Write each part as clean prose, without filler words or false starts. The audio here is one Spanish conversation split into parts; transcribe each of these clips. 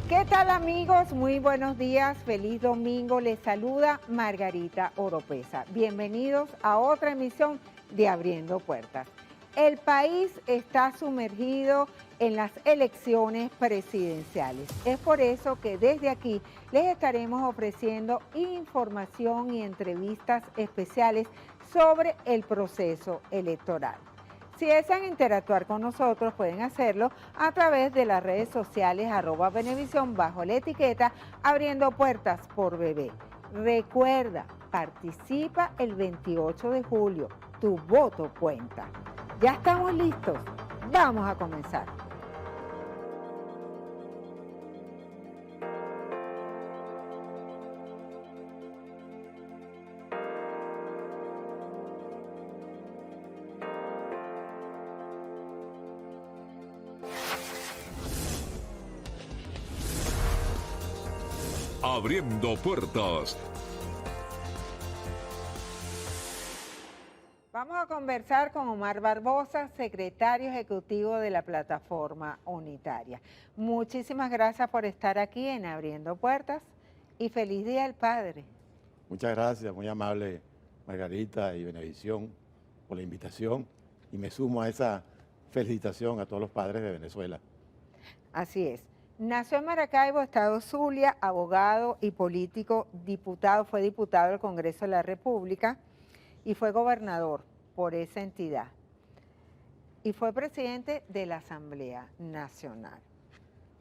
¿Qué tal, amigos? Muy buenos días, feliz domingo. Les saluda Margarita Oropesa. Bienvenidos a otra emisión de Abriendo Puertas. El país está sumergido en las elecciones presidenciales. Es por eso que desde aquí les estaremos ofreciendo información y entrevistas especiales sobre el proceso electoral. Si desean interactuar con nosotros, pueden hacerlo a través de las redes sociales @Venevisión bajo la etiqueta Abriendo Puertas por Bebé. Recuerda, participa el 28 de julio. Tu voto cuenta. ¿Ya estamos listos? Vamos a comenzar. Abriendo Puertas. Vamos a conversar con Omar Barbosa, secretario ejecutivo de la Plataforma Unitaria. Muchísimas gracias por estar aquí en Abriendo Puertas y feliz Día del Padre. Muchas gracias, muy amable Margarita y Venevisión por la invitación y me sumo a esa felicitación a todos los padres de Venezuela. Así es. Nació en Maracaibo, Estado Zulia, abogado y político, diputado, fue diputado del Congreso de la República y fue gobernador por esa entidad. Y fue presidente de la Asamblea Nacional.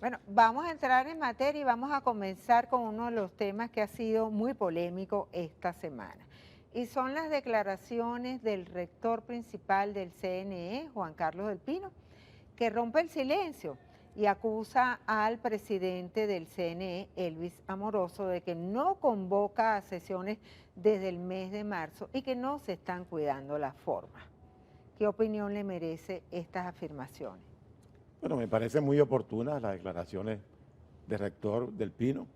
Bueno, vamos a entrar en materia y vamos a comenzar con uno de los temas que ha sido muy polémico esta semana. Y son las declaraciones del rector principal del CNE, Juan Carlos del Pino, que rompe el silencio y acusa al presidente del CNE, Elvis Amoroso, de que no convoca a sesiones desde el mes de marzo y que no se están cuidando las formas. ¿Qué opinión le merece estas afirmaciones? Bueno, me parecen muy oportunas las declaraciones del rector del Pino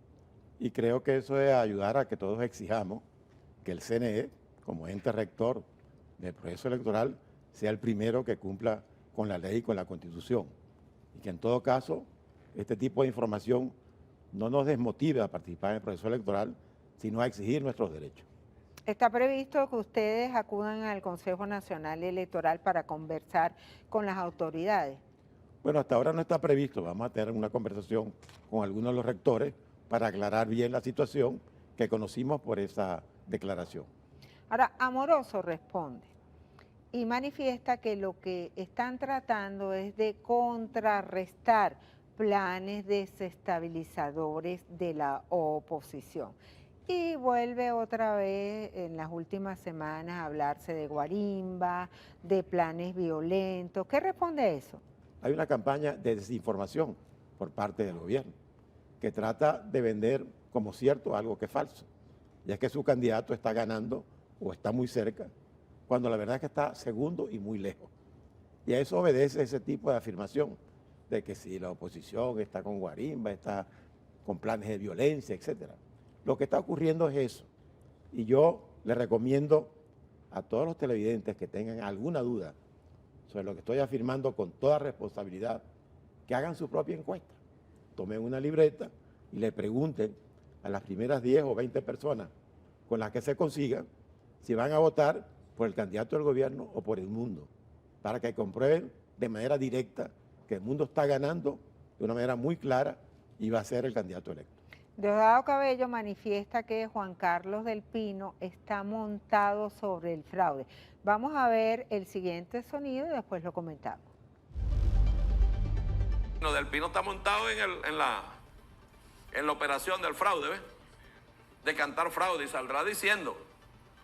y creo que eso es ayudar a que todos exijamos que el CNE, como ente rector del proceso electoral, sea el primero que cumpla con la ley y con la Constitución. Y que en todo caso, este tipo de información no nos desmotive a participar en el proceso electoral, sino a exigir nuestros derechos. ¿Está previsto que ustedes acudan al Consejo Nacional Electoral para conversar con las autoridades? Bueno, hasta ahora no está previsto. Vamos a tener una conversación con algunos de los rectores para aclarar bien la situación que conocimos por esa declaración. Ahora, Amoroso responde y manifiesta que lo que están tratando es de contrarrestar planes desestabilizadores de la oposición. Y vuelve otra vez en las últimas semanas a hablarse de guarimba, de planes violentos. ¿Qué responde a eso? Hay una campaña de desinformación por parte del gobierno que trata de vender como cierto algo que es falso. Y es que su candidato está ganando o está muy cerca, cuando la verdad es que está segundo y muy lejos. Y a eso obedece ese tipo de afirmación, de que si la oposición está con guarimba, está con planes de violencia, etc. Lo que está ocurriendo es eso. Y yo le recomiendo a todos los televidentes que tengan alguna duda sobre lo que estoy afirmando con toda responsabilidad, que hagan su propia encuesta. Tomen una libreta y le pregunten a las primeras 10 o 20 personas con las que se consigan si van a votar por el candidato del gobierno o por el mundo, para que comprueben de manera directa que el mundo está ganando de una manera muy clara y va a ser el candidato electo. Diosdado Cabello manifiesta que Juan Carlos del Pino está montado sobre el fraude. Vamos a ver el siguiente sonido y después lo comentamos. Del Pino está montado en la operación del fraude, ¿ves? De cantar fraude y saldrá diciendo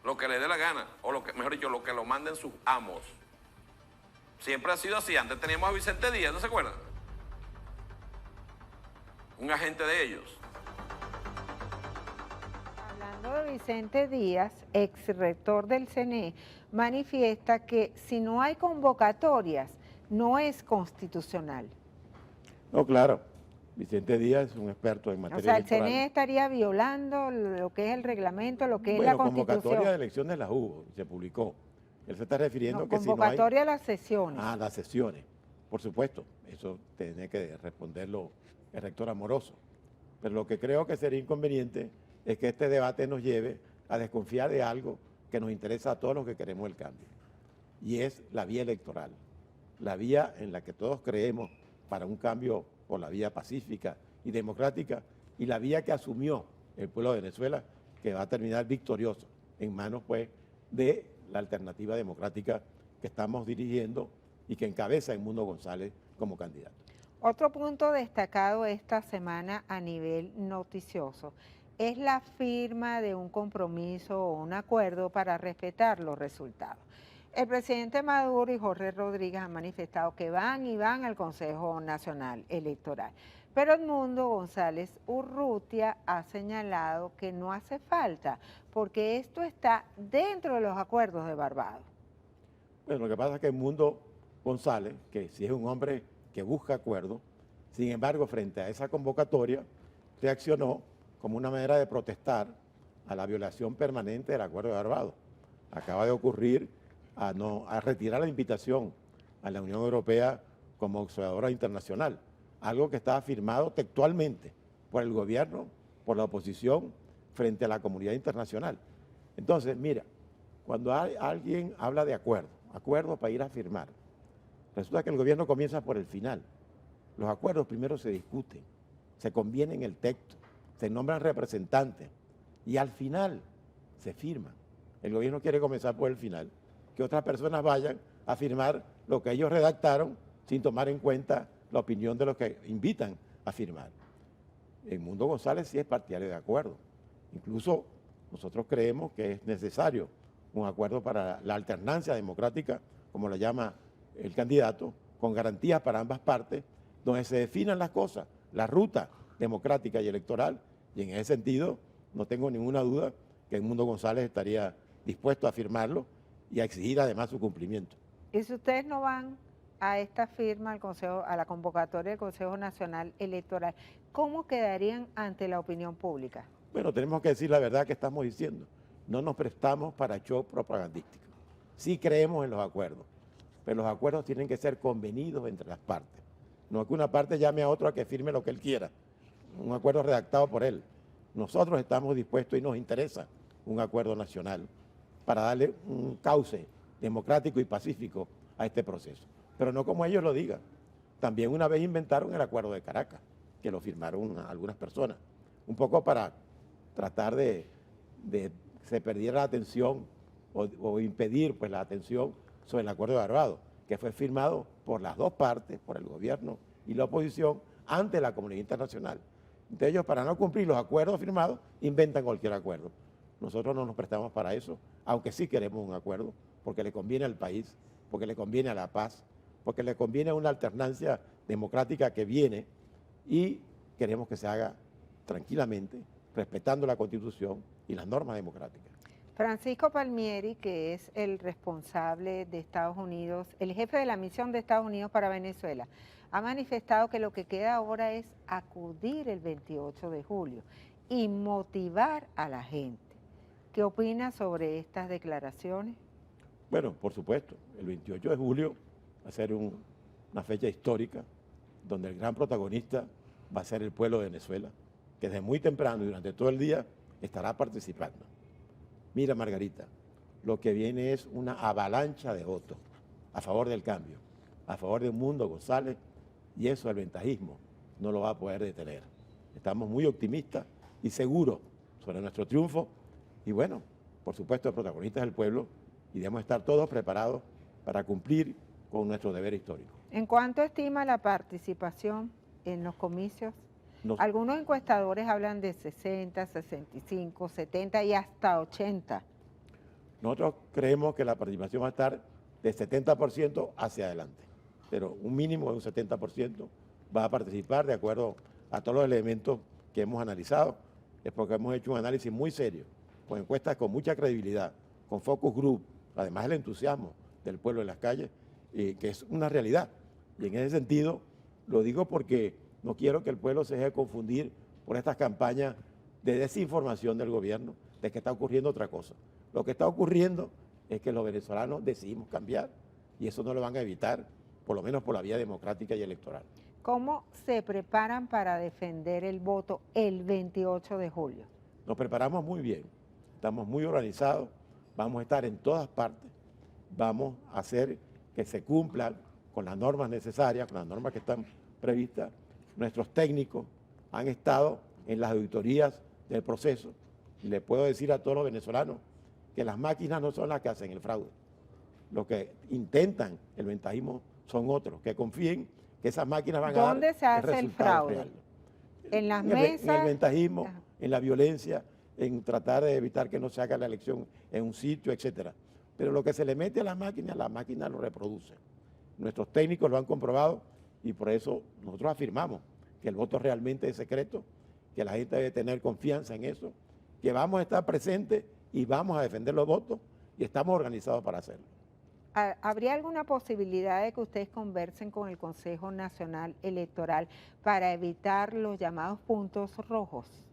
lo que le dé la gana, o lo que, mejor dicho, lo que lo manden sus amos. Siempre ha sido así. Antes teníamos a Vicente Díaz, ¿no se acuerdan? Un agente de ellos. Hablando de Vicente Díaz, ex rector del CNE, manifiesta que si no hay convocatorias, no es constitucional. No, claro. Vicente Díaz es un experto en materia electoral. O sea, el CNE estaría violando lo que es el reglamento, lo que es la Constitución. Convocatoria de elecciones las hubo, se publicó. Él se está refiriendo No, que convocatoria si no hay... a las sesiones. Ah, las sesiones. Por supuesto, eso tiene que responderlo el rector Amoroso. Pero lo que creo que sería inconveniente es que este debate nos lleve a desconfiar de algo que nos interesa a todos los que queremos el cambio. Y es la vía electoral, la vía en la que todos creemos para un cambio por la vía pacífica y democrática, y la vía que asumió el pueblo de Venezuela, que va a terminar victorioso en manos pues de la alternativa democrática que estamos dirigiendo y que encabeza Edmundo González como candidato. Otro punto destacado esta semana a nivel noticioso es la firma de un compromiso o un acuerdo para respetar los resultados. El presidente Maduro y Jorge Rodríguez han manifestado que van al Consejo Nacional Electoral. Pero Edmundo González Urrutia ha señalado que no hace falta porque esto está dentro de los acuerdos de Barbados. Bueno, lo que pasa es que Edmundo González, que sí es un hombre que busca acuerdos, sin embargo, frente a esa convocatoria, reaccionó como una manera de protestar a la violación permanente del acuerdo de Barbados. Acaba de ocurrir a retirar la invitación a la Unión Europea como observadora internacional, algo que estaba firmado textualmente por el gobierno, por la oposición, frente a la comunidad internacional. Entonces, mira, cuando alguien habla de acuerdo para ir a firmar, resulta que el gobierno comienza por el final. Los acuerdos primero se discuten, se conviene en el texto, se nombran representantes y al final se firman. El gobierno quiere comenzar por el final, que otras personas vayan a firmar lo que ellos redactaron sin tomar en cuenta la opinión de los que invitan a firmar. Edmundo González sí es partidario de acuerdo. Incluso nosotros creemos que es necesario un acuerdo para la alternancia democrática, como lo llama el candidato, con garantías para ambas partes, donde se definan las cosas, la ruta democrática y electoral, y en ese sentido no tengo ninguna duda que Edmundo González estaría dispuesto a firmarlo y a exigir además su cumplimiento. ¿Y si ustedes no van a esta firma a la convocatoria del Consejo Nacional Electoral, cómo quedarían ante la opinión pública? Bueno, tenemos que decir la verdad que estamos diciendo. No nos prestamos para show propagandístico. Sí creemos en los acuerdos, pero los acuerdos tienen que ser convenidos entre las partes. No es que una parte llame a otro a que firme lo que él quiera. Un acuerdo redactado por él. Nosotros estamos dispuestos y nos interesa un acuerdo nacional para darle un cauce democrático y pacífico a este proceso. Pero no como ellos lo digan. También una vez inventaron el Acuerdo de Caracas, que lo firmaron algunas personas, un poco para tratar de se perdiera la atención o impedir pues la atención sobre el Acuerdo de Barbados, que fue firmado por las dos partes, por el gobierno y la oposición, ante la comunidad internacional. Entonces ellos, para no cumplir los acuerdos firmados, inventan cualquier acuerdo. Nosotros no nos prestamos para eso, aunque sí queremos un acuerdo, porque le conviene al país, porque le conviene a la paz, porque le conviene a una alternancia democrática que viene, y queremos que se haga tranquilamente, respetando la Constitución y las normas democráticas. Francisco Palmieri, que es el responsable de Estados Unidos, el jefe de la misión de Estados Unidos para Venezuela, ha manifestado que lo que queda ahora es acudir el 28 de julio y motivar a la gente. ¿Qué opina sobre estas declaraciones? Bueno, por supuesto, el 28 de julio va a ser una fecha histórica donde el gran protagonista va a ser el pueblo de Venezuela, que desde muy temprano y durante todo el día estará participando. Mira, Margarita, lo que viene es una avalancha de votos a favor del cambio, a favor de Edmundo González, y eso el ventajismo no lo va a poder detener. Estamos muy optimistas y seguros sobre nuestro triunfo, y bueno, por supuesto, el protagonista es el pueblo, y debemos estar todos preparados para cumplir con nuestro deber histórico. ¿En cuánto estima la participación en los comicios? Algunos encuestadores hablan de 60, 65, 70 y hasta 80. Nosotros creemos que la participación va a estar de 70% hacia adelante, pero un mínimo de un 70% va a participar de acuerdo a todos los elementos que hemos analizado. Es porque hemos hecho un análisis muy serio, con encuestas con mucha credibilidad, con focus group, además del entusiasmo del pueblo en las calles, que es una realidad. Y en ese sentido lo digo porque no quiero que el pueblo se deje confundir por estas campañas de desinformación del gobierno, de que está ocurriendo otra cosa. Lo que está ocurriendo es que los venezolanos decidimos cambiar, y eso no lo van a evitar, por lo menos por la vía democrática y electoral. ¿Cómo se preparan para defender el voto el 28 de julio? Nos preparamos muy bien, estamos muy organizados, vamos a estar en todas partes, vamos a hacer que se cumplan con las normas necesarias, con las normas que están previstas. Nuestros técnicos han estado en las auditorías del proceso y le puedo decir a todos los venezolanos que las máquinas no son las que hacen el fraude. Los que intentan el ventajismo son otros, que confíen que esas máquinas van a dar ¿Dónde se hace el resultado fraude? real. En las En mesas. el ventajismo, Ajá. en la violencia, en tratar de evitar que no se haga la elección en un sitio, etcétera. Pero lo que se le mete a las máquinas lo reproduce. Nuestros técnicos lo han comprobado y por eso nosotros afirmamos que el voto realmente es secreto, que la gente debe tener confianza en eso, que vamos a estar presentes y vamos a defender los votos y estamos organizados para hacerlo. ¿Habría alguna posibilidad de que ustedes conversen con el Consejo Nacional Electoral para evitar los llamados puntos rojos?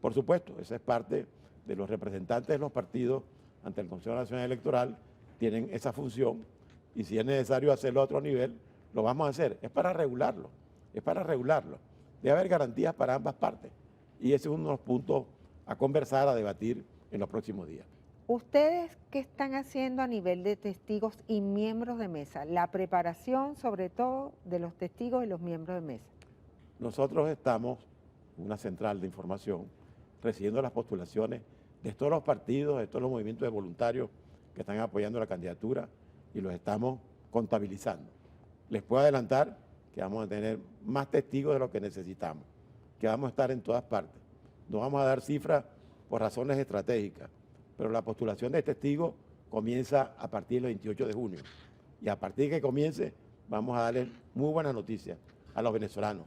Por supuesto, esa es parte de los representantes de los partidos ante el Consejo Nacional Electoral, tienen esa función y si es necesario hacerlo a otro nivel, lo vamos a hacer. Es para regularlo, es para regularlo. Debe haber garantías para ambas partes y ese es uno de los puntos a conversar, a debatir en los próximos días. ¿Ustedes qué están haciendo a nivel de testigos y miembros de mesa? La preparación, sobre todo, de los testigos y los miembros de mesa. Nosotros estamos en una central de información recibiendo las postulaciones de todos los partidos, de todos los movimientos de voluntarios que están apoyando la candidatura y los estamos contabilizando. Les puedo adelantar que vamos a tener más testigos de lo que necesitamos, que vamos a estar en todas partes. No vamos a dar cifras por razones estratégicas, pero la postulación de testigos comienza a partir del 28 de junio. Y a partir de que comience, vamos a darles muy buenas noticias a los venezolanos.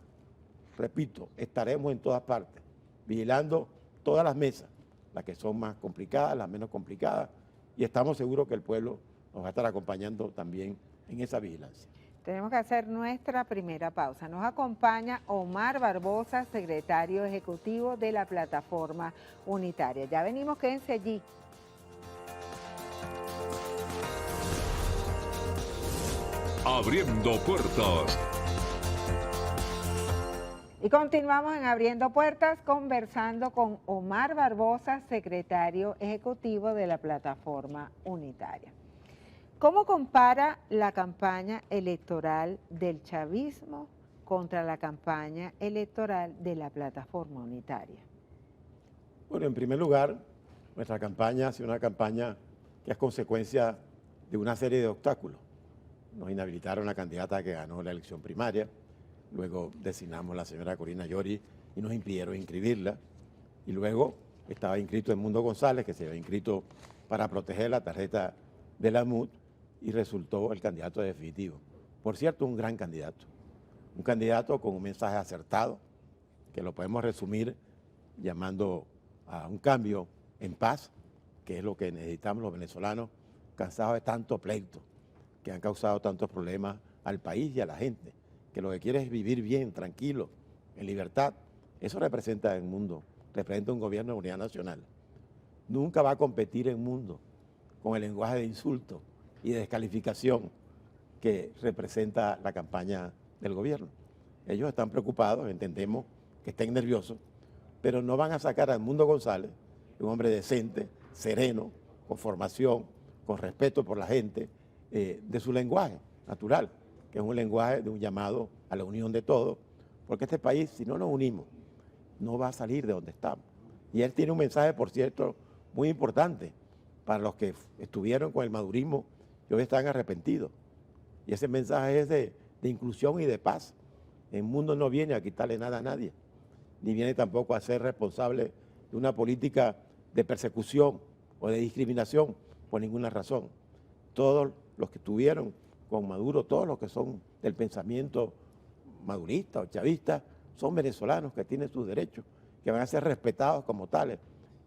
Repito, estaremos en todas partes, vigilando todas las mesas, las que son más complicadas, las menos complicadas, y estamos seguros que el pueblo nos va a estar acompañando también en esa vigilancia. Tenemos que hacer nuestra primera pausa. Nos acompaña Omar Barbosa, secretario ejecutivo de la Plataforma Unitaria. Ya venimos, quédense allí. Abriendo puertas. Y continuamos en Abriendo Puertas conversando con Omar Barbosa, secretario ejecutivo de la Plataforma Unitaria. ¿Cómo compara la campaña electoral del chavismo contra la campaña electoral de la Plataforma Unitaria? Bueno, en primer lugar, nuestra campaña ha sido una campaña que es consecuencia de una serie de obstáculos. Nos inhabilitaron la candidata que ganó la elección primaria, luego designamos a la señora Corina Llori y nos impidieron inscribirla, y luego estaba inscrito Edmundo González, que se había inscrito para proteger la tarjeta de la MUD, y resultó el candidato definitivo. Por cierto, un gran candidato, un candidato con un mensaje acertado, que lo podemos resumir llamando a un cambio en paz, que es lo que necesitamos los venezolanos, cansados de tanto pleito, que han causado tantos problemas al país y a la gente, que lo que quiere es vivir bien, tranquilo, en libertad. Eso representa el mundo, representa un gobierno de unidad nacional. Nunca va a competir el mundo con el lenguaje de insulto y de descalificación que representa la campaña del gobierno. Ellos están preocupados, entendemos que estén nerviosos, pero no van a sacar a Edmundo González, un hombre decente, sereno, con formación, con respeto por la gente, de su lenguaje natural, que es un lenguaje de un llamado a la unión de todos, porque este país, si no nos unimos, no va a salir de donde estamos. Y él tiene un mensaje, por cierto, muy importante para los que estuvieron con el madurismo y hoy están arrepentidos. Y ese mensaje es de inclusión y de paz. El mundo no viene a quitarle nada a nadie, ni viene tampoco a ser responsable de una política de persecución o de discriminación por ninguna razón. Todos los que estuvieron con Maduro, todos los que son del pensamiento madurista o chavista, son venezolanos que tienen sus derechos, que van a ser respetados como tales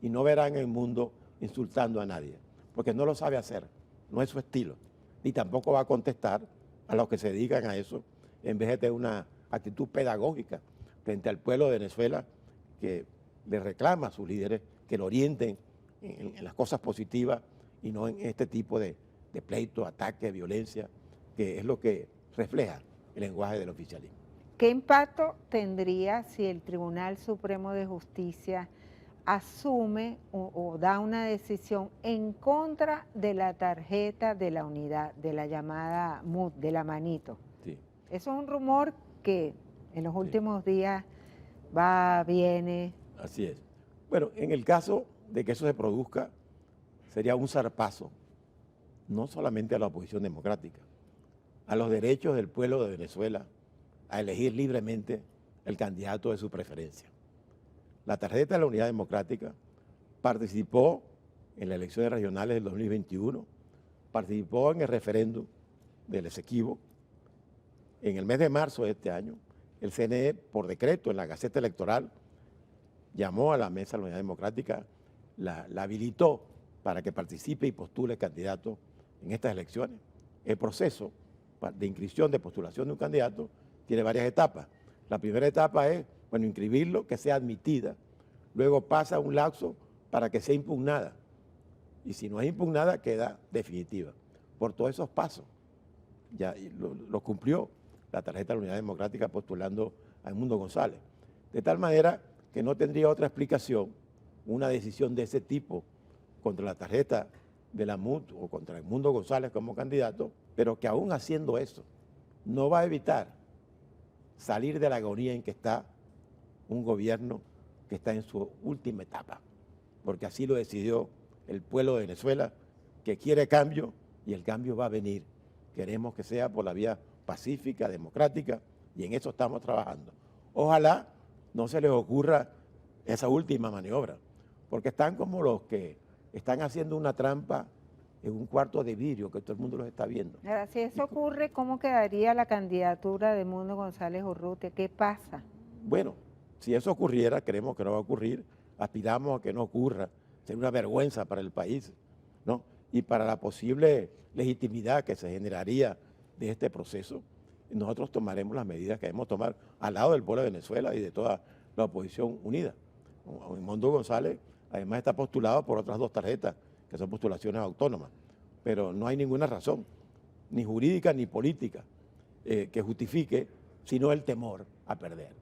y no verán el mundo insultando a nadie, porque no lo sabe hacer, no es su estilo, ni tampoco va a contestar a los que se dedican a eso, en vez de tener una actitud pedagógica frente al pueblo de Venezuela que le reclama a sus líderes que lo orienten en las cosas positivas y no en este tipo de pleito, ataque, violencia, que es lo que refleja el lenguaje del oficialismo. ¿Qué impacto tendría si el Tribunal Supremo de Justicia asume o da una decisión en contra de la tarjeta de la unidad, de la llamada MUD, de la manito? Sí, Eso es un rumor que en los sí, últimos días va, viene. así es. Bueno, en el caso de que eso se produzca, sería un zarpazo, no solamente a la oposición democrática, a los derechos del pueblo de Venezuela a elegir libremente el candidato de su preferencia. La tarjeta de la Unidad Democrática participó en las elecciones regionales del 2021, participó en el referéndum del Esequibo. En el mes de marzo de este año, el CNE, por decreto en la Gaceta Electoral, llamó a la Mesa de la Unidad Democrática, la habilitó para que participe y postule candidato en estas elecciones. El proceso de inscripción, de postulación de un candidato, tiene varias etapas. La primera etapa es, bueno, inscribirlo, que sea admitida. Luego pasa un lapso para que sea impugnada. Y si no es impugnada, queda definitiva. Por todos esos pasos, ya lo cumplió la tarjeta de la Unidad Democrática postulando a Edmundo González. De tal manera que no tendría otra explicación una decisión de ese tipo contra la tarjeta de la MUD o contra Edmundo González como candidato, pero que aún haciendo eso, no va a evitar salir de la agonía en que está un gobierno que está en su última etapa, porque así lo decidió el pueblo de Venezuela, que quiere cambio y el cambio va a venir. Queremos que sea por la vía pacífica, democrática, y en eso estamos trabajando. Ojalá no se les ocurra esa última maniobra, porque están como los que están haciendo una trampa en un cuarto de vidrio que todo el mundo los está viendo. Ahora, si eso ocurre, ¿cómo quedaría la candidatura de Edmundo González Urrutia? ¿Qué pasa? Bueno, si eso ocurriera, creemos que no va a ocurrir, aspiramos a que no ocurra, sería una vergüenza para el país, ¿no? Y para la posible legitimidad que se generaría de este proceso, nosotros tomaremos las medidas que debemos tomar al lado del pueblo de Venezuela y de toda la oposición unida. Edmundo González además está postulado por otras dos tarjetas, que son postulaciones autónomas, pero no hay ninguna razón, ni jurídica ni política, que justifique, sino el temor a perder.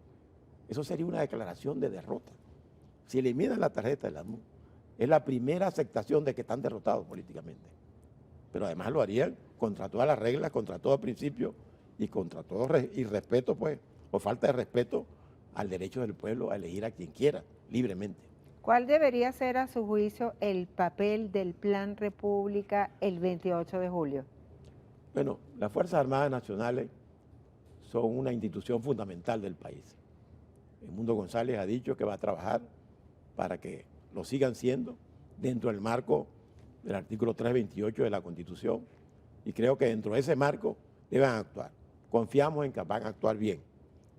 Eso sería una declaración de derrota. Si eliminan la tarjeta de la MUD, es la primera aceptación de que están derrotados políticamente. Pero además lo harían contra todas las reglas, contra todo principio y contra todo irrespeto, pues, o falta de respeto al derecho del pueblo a elegir a quien quiera, libremente. ¿Cuál debería ser, a su juicio, el papel del Plan República el 28 de julio? Bueno, las Fuerzas Armadas Nacionales son una institución fundamental del país. Edmundo González ha dicho que va a trabajar para que lo sigan siendo dentro del marco del artículo 328 de la Constitución, y creo que dentro de ese marco deben actuar. Confiamos en que van a actuar bien.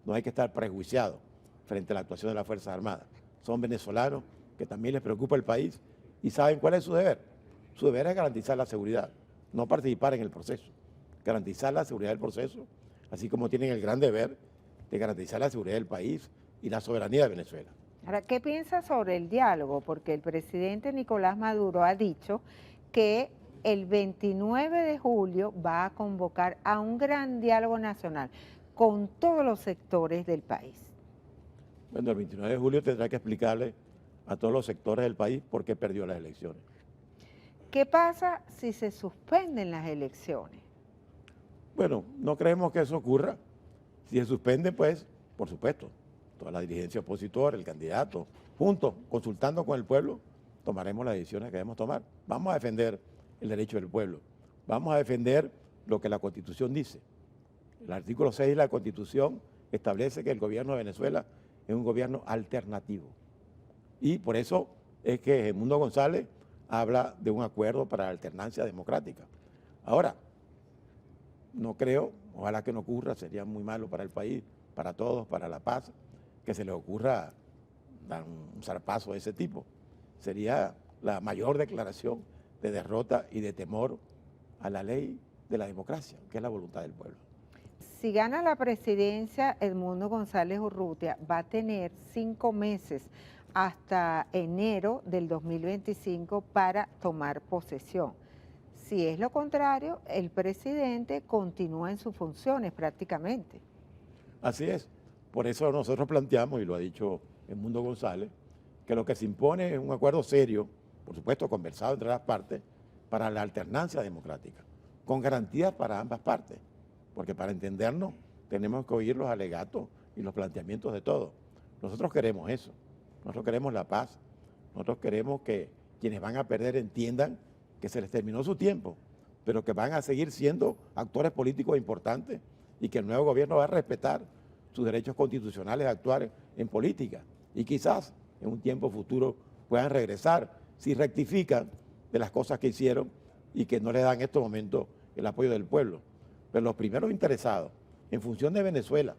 No hay que estar prejuiciados frente a la actuación de las Fuerzas Armadas. Son venezolanos que también les preocupa el país y saben cuál es su deber. Su deber es garantizar la seguridad, no participar en el proceso, garantizar la seguridad del proceso, así como tienen el gran deber de garantizar la seguridad del país y la soberanía de Venezuela. Ahora, ¿qué piensa sobre el diálogo? Porque el presidente Nicolás Maduro ha dicho que el 29 de julio va a convocar a un gran diálogo nacional con todos los sectores del país. Bueno, el 29 de julio tendrá que explicarle a todos los sectores del país por qué perdió las elecciones. ¿Qué pasa si se suspenden las elecciones? Bueno, no creemos que eso ocurra. Si se suspende, pues, por supuesto, toda la dirigencia opositora, el candidato, juntos, consultando con el pueblo, tomaremos las decisiones que debemos tomar. Vamos a defender el derecho del pueblo. Vamos a defender lo que la Constitución dice. El artículo 6 de la Constitución establece que el gobierno de Venezuela es un gobierno alternativo. Y por eso es que Edmundo González habla de un acuerdo para la alternancia democrática. Ahora, no creo, ojalá que no ocurra, sería muy malo para el país, para todos, para la paz, que se les ocurra dar un zarpazo de ese tipo. Sería la mayor declaración de derrota y de temor a la ley de la democracia, que es la voluntad del pueblo. Si gana la presidencia, Edmundo González Urrutia va a tener 5 meses hasta enero del 2025 para tomar posesión. Si es lo contrario, el presidente continúa en sus funciones prácticamente. Así es. Por eso nosotros planteamos, y lo ha dicho Edmundo González, que lo que se impone es un acuerdo serio, por supuesto conversado entre las partes, para la alternancia democrática, con garantías para ambas partes, porque para entendernos tenemos que oír los alegatos y los planteamientos de todos. Nosotros queremos eso, nosotros queremos la paz, nosotros queremos que quienes van a perder entiendan que se les terminó su tiempo, pero que van a seguir siendo actores políticos importantes y que el nuevo gobierno va a respetar sus derechos constitucionales de actuar en política y quizás en un tiempo futuro puedan regresar si rectifican de las cosas que hicieron y que no le dan en estos momentos el apoyo del pueblo. Pero los primeros interesados, en función de Venezuela,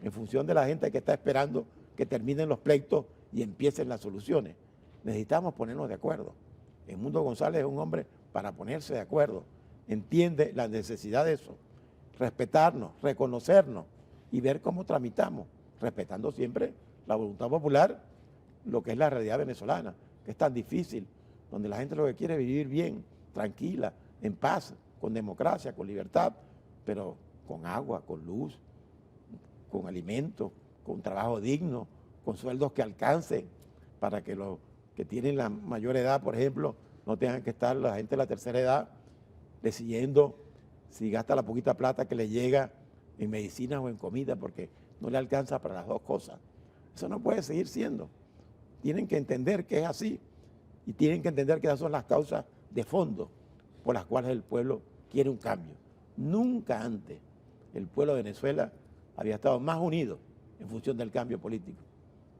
en función de la gente que está esperando que terminen los pleitos y empiecen las soluciones, necesitamos ponernos de acuerdo. Edmundo González es un hombre para ponerse de acuerdo, entiende la necesidad de eso, respetarnos, reconocernos y ver cómo tramitamos, respetando siempre la voluntad popular, lo que es la realidad venezolana, que es tan difícil, donde la gente lo que quiere es vivir bien, tranquila, en paz, con democracia, con libertad, pero con agua, con luz, con alimentos, con trabajo digno, con sueldos que alcancen, para que los que tienen la mayor edad, por ejemplo, no tengan que estar la gente de la tercera edad decidiendo si gasta la poquita plata que le llega en medicinas o en comida, porque no le alcanza para las dos cosas. Eso no puede seguir siendo. Tienen que entender que es así y tienen que entender que esas son las causas de fondo por las cuales el pueblo quiere un cambio. Nunca antes el pueblo de Venezuela había estado más unido en función del cambio político,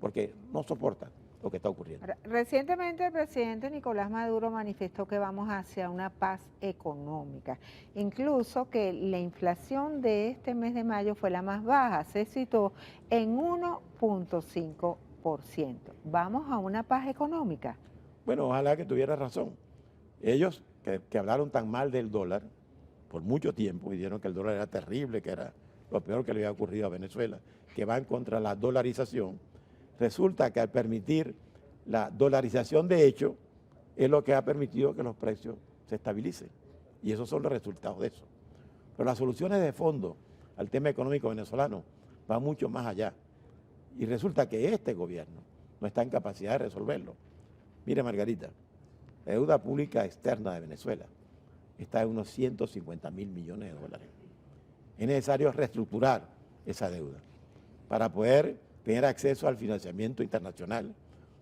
porque no soporta lo que está ocurriendo. Recientemente el presidente Nicolás Maduro manifestó que vamos hacia una paz económica, incluso que la inflación de este mes de mayo fue la más baja, se situó en 1.5%. ¿Vamos a una paz económica? Bueno, ojalá que tuviera razón. Ellos que hablaron tan mal del dólar por mucho tiempo y dijeron que el dólar era terrible, que era lo peor que le había ocurrido a Venezuela, que van contra la dolarización. Resulta que al permitir la dolarización de hecho es lo que ha permitido que los precios se estabilicen. Y esos son los resultados de eso. Pero las soluciones de fondo al tema económico venezolano van mucho más allá. Y resulta que este gobierno no está en capacidad de resolverlo. Mire, Margarita, la deuda pública externa de Venezuela está en unos 150.000 millones de dólares. Es necesario reestructurar esa deuda para poder tener acceso al financiamiento internacional,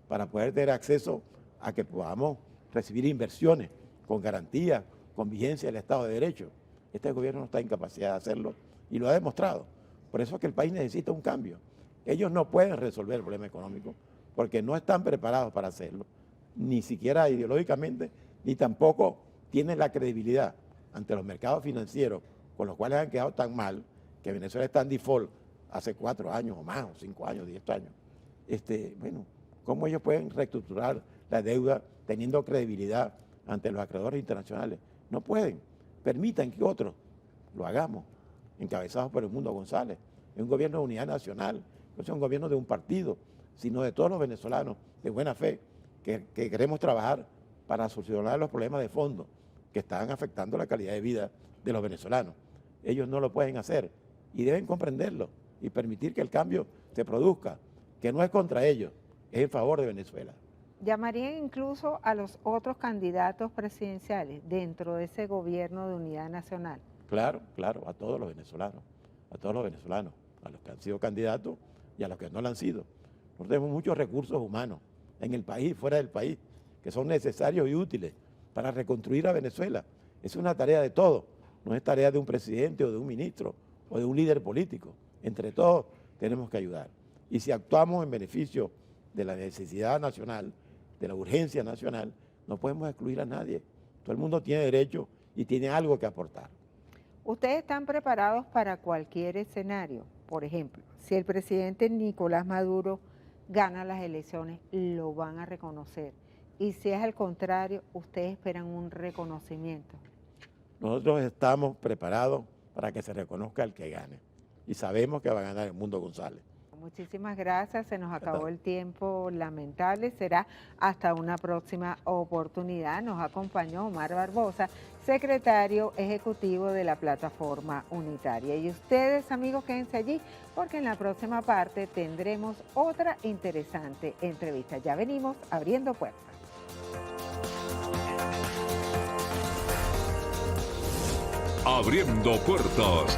para poder tener acceso a que podamos recibir inversiones con garantía, con vigencia del Estado de Derecho. Este gobierno no está en capacidad de hacerlo y lo ha demostrado. Por eso es que el país necesita un cambio. Ellos no pueden resolver el problema económico porque no están preparados para hacerlo, ni siquiera ideológicamente, ni tampoco tienen la credibilidad ante los mercados financieros con los cuales han quedado tan mal que Venezuela está en default hace 4 años o más, o 5 años, 10 años. Bueno, ¿cómo ellos pueden reestructurar la deuda teniendo credibilidad ante los acreedores internacionales? No pueden. Permitan que otros lo hagamos, encabezados por Edmundo González. Es un gobierno de unidad nacional, no es un gobierno de un partido, sino de todos los venezolanos de buena fe que queremos trabajar para solucionar los problemas de fondo que están afectando la calidad de vida de los venezolanos. Ellos no lo pueden hacer y deben comprenderlo y permitir que el cambio se produzca, que no es contra ellos, es en favor de Venezuela. ¿Llamarían incluso a los otros candidatos presidenciales dentro de ese gobierno de unidad nacional? Claro, a todos los venezolanos, a los que han sido candidatos y a los que no lo han sido. Nosotros tenemos muchos recursos humanos en el país y fuera del país que son necesarios y útiles para reconstruir a Venezuela. Es una tarea de todos, no es tarea de un presidente o de un ministro o de un líder político. Entre todos tenemos que ayudar. Y si actuamos en beneficio de la necesidad nacional, de la urgencia nacional, no podemos excluir a nadie. Todo el mundo tiene derecho y tiene algo que aportar. ¿Ustedes están preparados para cualquier escenario? Por ejemplo, si el presidente Nicolás Maduro gana las elecciones, lo van a reconocer. Y si es al contrario, ustedes esperan un reconocimiento. Nosotros estamos preparados para que se reconozca el que gane. Y sabemos que va a ganar Edmundo González. Muchísimas gracias, se nos acabó el tiempo, lamentable, será hasta una próxima oportunidad. Nos acompañó Omar Barbosa, secretario ejecutivo de la Plataforma Unitaria. Y ustedes, amigos, quédense allí porque en la próxima parte tendremos otra interesante entrevista. Ya venimos abriendo puertas. Abriendo puertas.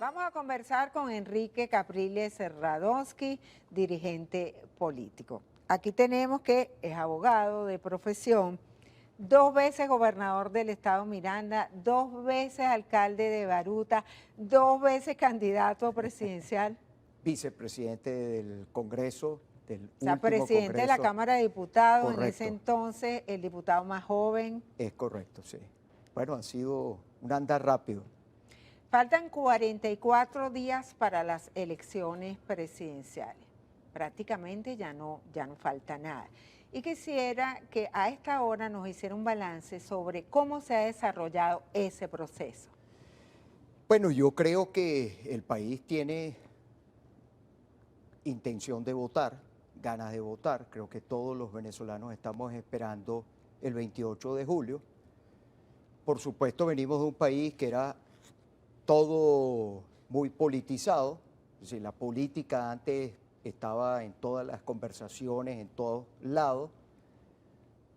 Vamos a conversar con Enrique Capriles Radonsky, dirigente político. Aquí tenemos que es abogado de profesión, 2 veces gobernador del estado Miranda, 2 veces alcalde de Baruta, 2 veces candidato presidencial. Vicepresidente del Congreso, del O sea, último presidente de la Congreso. Cámara de Diputados, Correcto. en ese entonces el diputado más joven. Es correcto, sí. Bueno, ha sido un andar rápido. Faltan 44 días para las elecciones presidenciales. Prácticamente ya no falta nada. Y quisiera que a esta hora nos hiciera un balance sobre cómo se ha desarrollado ese proceso. Bueno, yo creo que el país tiene intención de votar, ganas de votar. Creo que todos los venezolanos estamos esperando el 28 de julio. Por supuesto, venimos de un país que era todo muy politizado, es decir, la política antes estaba en todas las conversaciones, en todos lados.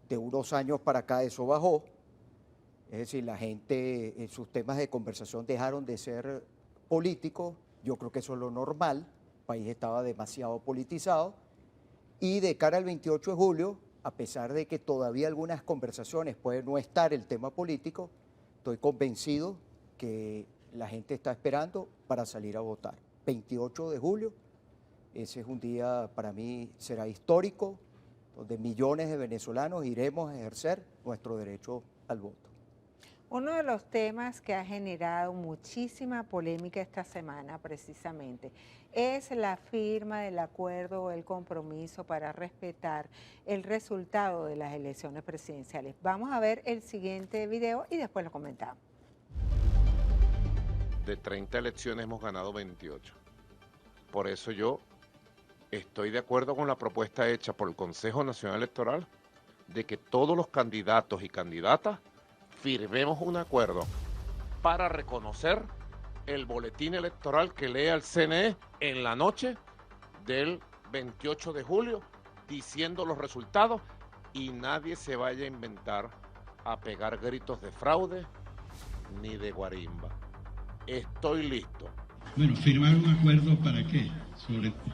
De unos años para acá eso bajó, es decir, la gente, sus temas de conversación dejaron de ser políticos, yo creo que eso es lo normal, el país estaba demasiado politizado, y de cara al 28 de julio, a pesar de que todavía algunas conversaciones puede no estar el tema político, estoy convencido que la gente está esperando para salir a votar. 28 de julio, ese es un día para mí será histórico, donde millones de venezolanos iremos a ejercer nuestro derecho al voto. Uno de los temas que ha generado muchísima polémica esta semana precisamente es la firma del acuerdo o el compromiso para respetar el resultado de las elecciones presidenciales. Vamos a ver el siguiente video y después lo comentamos. De 30 elecciones hemos ganado 28. Por eso yo estoy de acuerdo con la propuesta hecha por el Consejo Nacional Electoral de que todos los candidatos y candidatas firmemos un acuerdo para reconocer el boletín electoral que lea el CNE en la noche del 28 de julio diciendo los resultados y nadie se vaya a inventar a pegar gritos de fraude ni de guarimba. Estoy listo. Bueno, firmar un acuerdo ¿para qué?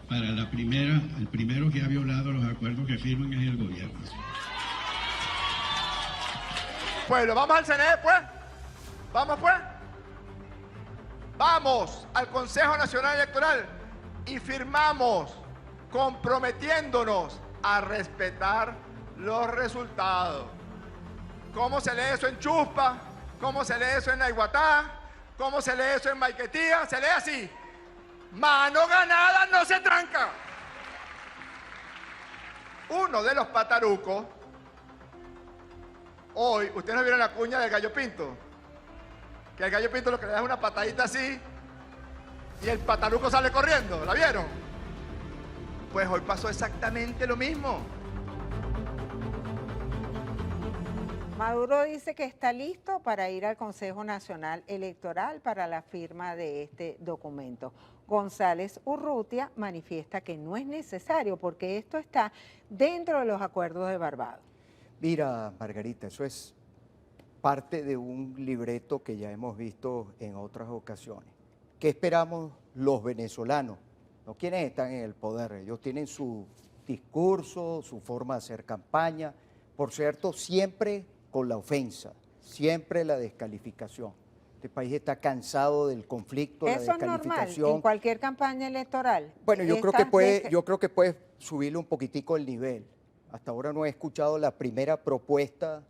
Para el primero que ha violado los acuerdos que firman es el gobierno. Pueblo, vamos al CNE, pues. Vamos, pues. Vamos al Consejo Nacional Electoral y firmamos comprometiéndonos a respetar los resultados. ¿Cómo se lee eso en Chuspa? ¿Cómo se lee eso en Naiguatá? ¿Cómo se lee eso en Maiquetía? Se lee así: mano ganada no se tranca. Uno de los patarucos, hoy, ustedes no vieron la cuña del Gallo Pinto, que el Gallo Pinto lo que le da es una patadita así y el pataruco sale corriendo, ¿la vieron? Pues hoy pasó exactamente lo mismo. Maduro dice que está listo para ir al Consejo Nacional Electoral para la firma de este documento. González Urrutia manifiesta que no es necesario porque esto está dentro de los acuerdos de Barbados. Mira, Margarita, eso es parte de un libreto que ya hemos visto en otras ocasiones. ¿Qué esperamos los venezolanos? No quienes están en el poder, ellos tienen su discurso, su forma de hacer campaña, por cierto, siempre con la ofensa, siempre la descalificación. Este país está cansado del conflicto, la ¿Eso es normal descalificación. en cualquier campaña electoral? Bueno, yo creo que puedes subirle un poquitico el nivel. Hasta ahora no he escuchado la primera propuesta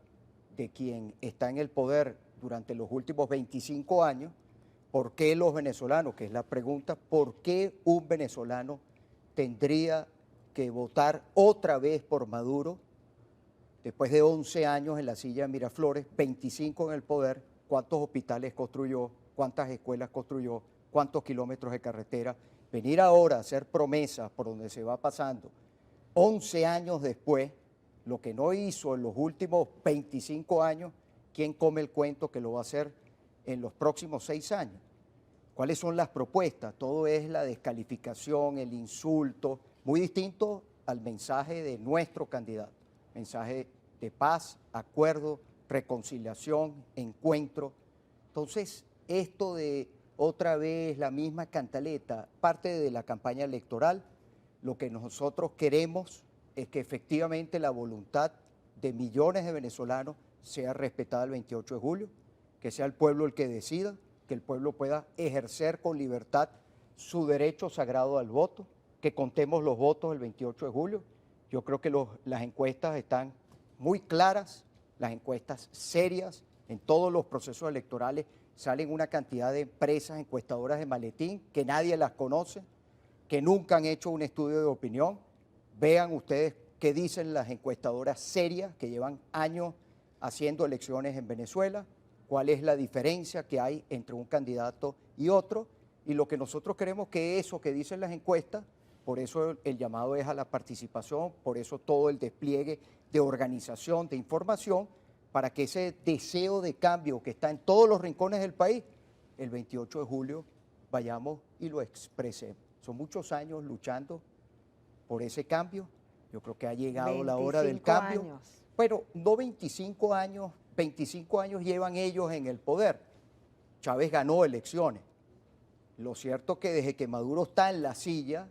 de quien está en el poder durante los últimos 25 años. ¿Por qué los venezolanos? Que es la pregunta, ¿por qué un venezolano tendría que votar otra vez por Maduro después de 11 años en la silla de Miraflores, 25 en el poder? ¿Cuántos hospitales construyó? ¿Cuántas escuelas construyó? cuántos kilómetros de carretera. Venir ahora a hacer promesas por donde se va pasando, 11 años después, lo que no hizo en los últimos 25 años, ¿quién come el cuento que lo va a hacer en los próximos 6 años? ¿Cuáles son las propuestas? Todo es la descalificación, el insulto, muy distinto al mensaje de nuestro candidato. Mensaje de paz, acuerdo, reconciliación, encuentro. Entonces, esto de otra vez la misma cantaleta, parte de la campaña electoral, lo que nosotros queremos es que efectivamente la voluntad de millones de venezolanos sea respetada el 28 de julio, que sea el pueblo el que decida, que el pueblo pueda ejercer con libertad su derecho sagrado al voto, que contemos los votos el 28 de julio. Yo creo que las encuestas están muy claras, las encuestas serias, en todos los procesos electorales salen una cantidad de empresas encuestadoras de maletín que nadie las conoce, que nunca han hecho un estudio de opinión. Vean ustedes qué dicen las encuestadoras serias que llevan años haciendo elecciones en Venezuela, cuál es la diferencia que hay entre un candidato y otro, y lo que nosotros queremos que eso que dicen las encuestas, por eso el llamado es a la participación, por eso todo el despliegue de organización, de información, para que ese deseo de cambio que está en todos los rincones del país, el 28 de julio vayamos y lo expresemos. Son muchos años luchando por ese cambio. Yo creo que ha llegado la hora del cambio. Años. Pero no 25 años, 25 años llevan ellos en el poder. Chávez ganó elecciones. Lo cierto es que desde que Maduro está en la silla,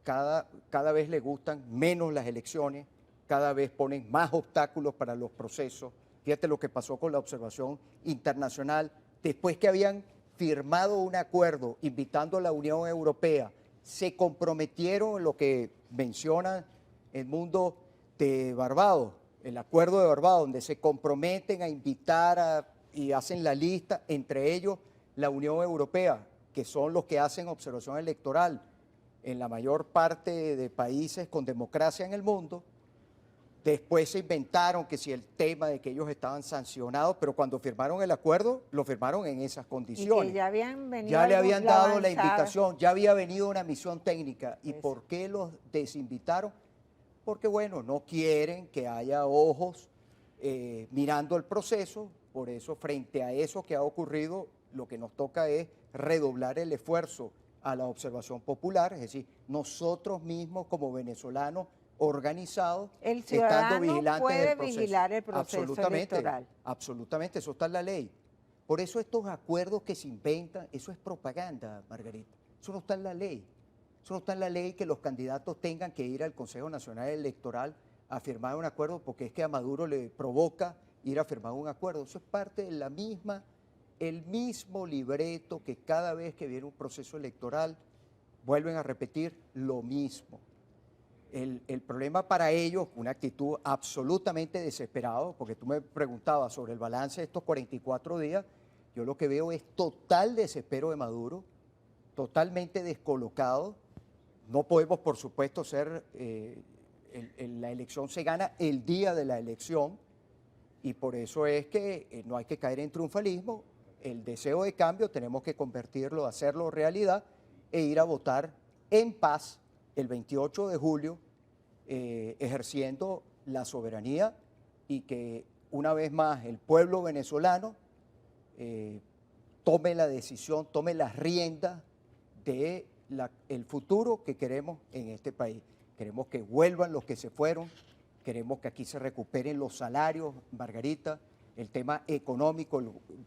cada vez le gustan menos las elecciones, cada vez ponen más obstáculos para los procesos. Fíjate lo que pasó con la observación internacional, después que habían firmado un acuerdo invitando a la Unión Europea, se comprometieron en lo que menciona el mundo de Barbados, el acuerdo de Barbados, donde se comprometen a invitar y hacen la lista, entre ellos la Unión Europea, que son los que hacen observación electoral en la mayor parte de países con democracia en el mundo. Después se inventaron que si el tema de que ellos estaban sancionados, pero cuando firmaron el acuerdo, lo firmaron en esas condiciones. Y que ya habían venido. Ya le habían dado la avanzada. invitación, ya había venido una misión técnica. ¿Y Eso. por qué los desinvitaron? Porque, bueno, no quieren que haya ojos mirando el proceso. Por eso, frente a eso que ha ocurrido, lo que nos toca es redoblar el esfuerzo a la observación popular, es decir, nosotros mismos como venezolanos organizados, El estando ciudadano vigilantes puede del proceso. vigilar el proceso Absolutamente, electoral. absolutamente, eso está en la ley. Por eso estos acuerdos que se inventan, eso es propaganda, Margarita. Eso no está en la ley. Eso no está en la ley que los candidatos tengan que ir al Consejo Nacional Electoral a firmar un acuerdo porque es que a Maduro le provoca ir a firmar un acuerdo. Eso es parte de el mismo libreto que cada vez que viene un proceso electoral vuelven a repetir lo mismo. El problema para ellos, una actitud absolutamente desesperada, porque tú me preguntabas sobre el balance de estos 44 días, yo lo que veo es total desespero de Maduro, totalmente descolocado. No podemos, por supuesto, la elección se gana el día de la elección, y por eso es que no hay que caer en triunfalismo. El deseo de cambio tenemos que convertirlo, hacerlo realidad e ir a votar en paz el 28 de julio, ejerciendo la soberanía y que una vez más el pueblo venezolano tome la decisión, tome las riendas de el futuro que queremos en este país. Queremos que vuelvan los que se fueron, queremos que aquí se recuperen los salarios, Margarita. El tema económico,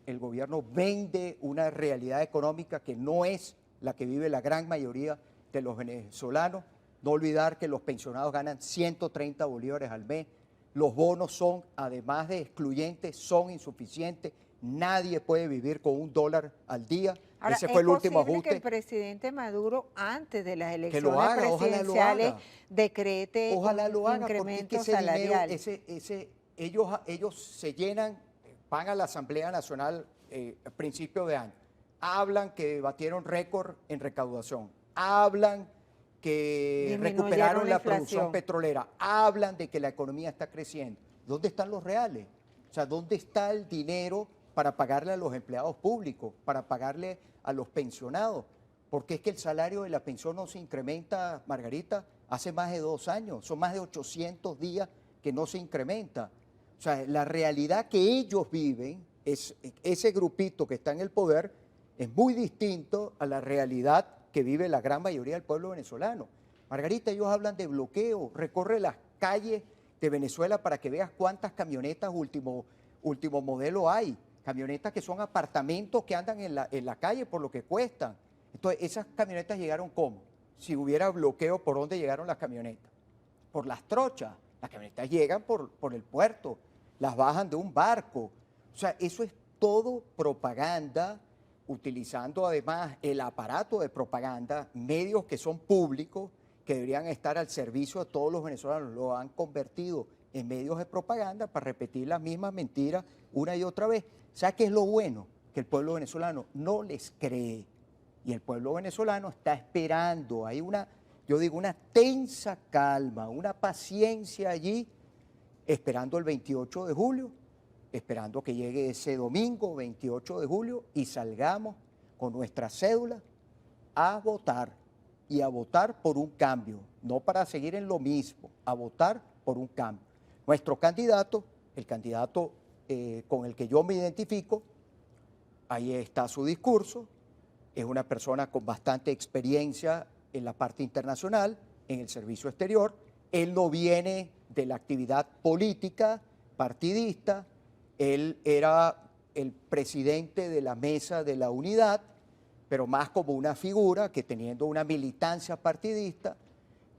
el gobierno vende una realidad económica que no es la que vive la gran mayoría de los venezolanos. No olvidar que los pensionados ganan 130 bolívares al mes. Los bonos son, además de excluyentes, son insuficientes. Nadie puede vivir con $1 al día. Ahora, ese fue el último que ajuste. el presidente Maduro, antes de las Que elecciones lo haga, ojalá lo presidenciales, haga. decrete Ojalá un lo haga, porque es incremento que ese salarial. dinero, ellos se llenan, van a la Asamblea Nacional a principio de año, hablan que batieron récord en recaudación, hablan que Disminuyeron recuperaron la la producción inflación. petrolera, hablan de que la economía está creciendo. ¿Dónde están los reales? O sea, ¿dónde está el dinero para pagarle a los empleados públicos, para pagarle a los pensionados? porque es que el salario de la pensión no se incrementa, Margarita, hace más de 2 años. Son más de 800 días que no se incrementa. O sea, la realidad que ellos viven, ese grupito que está en el poder, es muy distinto a la realidad que vive la gran mayoría del pueblo venezolano. Margarita, ellos hablan de bloqueo, recorre las calles de Venezuela para que veas cuántas camionetas último modelo hay. Camionetas que son apartamentos que andan en la calle por lo que cuestan. Entonces, esas camionetas llegaron ¿cómo? Si hubiera bloqueo, ¿por dónde llegaron las camionetas? Por las trochas. Las camionetas llegan por el puerto, las bajan de un barco. O sea, eso es todo propaganda, utilizando además el aparato de propaganda, medios que son públicos, que deberían estar al servicio de todos los venezolanos, lo han convertido en medios de propaganda para repetir las mismas mentiras una y otra vez. ¿Sabe qué es lo bueno? Que el pueblo venezolano no les cree. Y el pueblo venezolano está esperando. Hay una tensa calma, una paciencia allí, esperando el 28 de julio, esperando que llegue ese domingo, 28 de julio, y salgamos con nuestra cédula a votar. Y a votar por un cambio, no para seguir en lo mismo, a votar por un cambio. Nuestro candidato, el candidato con el que yo me identifico, ahí está su discurso, es una persona con bastante experiencia en la parte internacional, en el servicio exterior. Él no viene de la actividad política, partidista, él era el presidente de la Mesa de la Unidad, pero más como una figura que teniendo una militancia partidista,